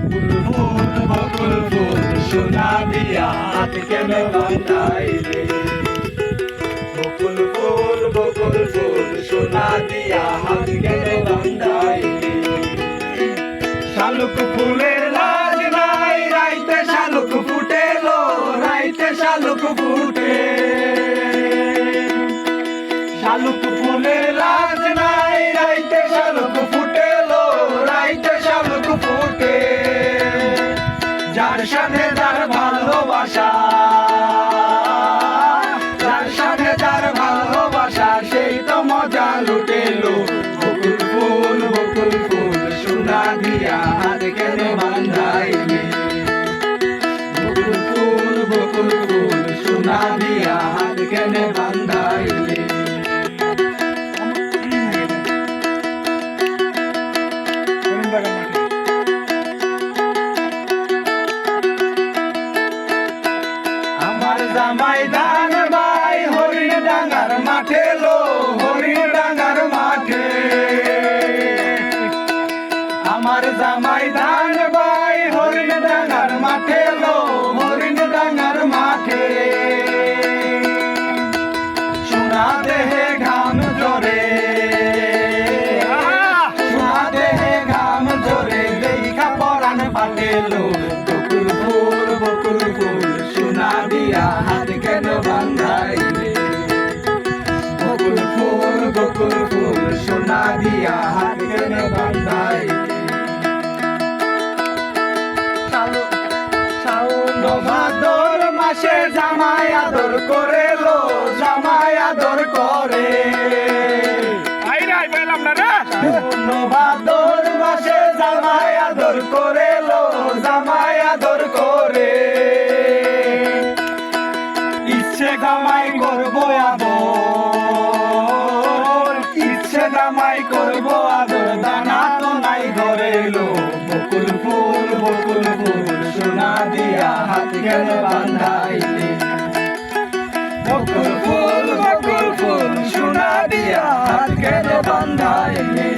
ফুল বকুল ফুল সোনা দিয়া হাত কেন বাঁধাইলে বকুল ফুল সোনা দিয়া হাত কেন বাঁধাইলে শালুক ফুলের লাজ নাই রাইতে শালুক ফুটেলো রাইতে শালুক ফুটে শালুক ফুলের লাজ নাই রাইতে শালুক ফুটেলো রাইতে শালুক ফুটে যার সাথে যার ভালোবাসা যার সাথে যার ভালোবাসা সেই তো মজা লুটেলো বকুল ফুল সোনা দিয়া হাত কেন বাঁধাইলে বকুল ফুল সোনা দিয়া হাত কেন বাঁধাইলে আমার জামাই ধান ভাই হরিণ ডাঙ্গার মাঠে লো হরিণ ডাঙ্গার মাঠে আমার জামাই ধান ভাই হরিণ ডাঙ্গার মাঠে লো হরিণ ডাঙ্গার মাঠে সোনা দেহে ঘাম জরে সোনা দেহে ঘাম জরে দেখা পরাণ ফাটেলো বকুল ফুল সোনা দিয়া হাত কেন বাঁধাইলে বকুল ফুল সোনা দিয়া হাত কেন বাঁধাইলে শাওন ভাদর মাসে জামাই আদর করে লো জামাই আদর করে শাওন ভাদর মাসে জামাই আদর করে লো জামাই আদর করে ইচ্ছে জামাই করবো আদর ইচ্ছে জামাই করবো আদর দানা তো নাই ঘরে লো বকুল ফুল সোনা দিয়া হাত কেন বাঁধাইলে বকুল ফুল সোনা দিয়া হাত কেন বাঁধাইলে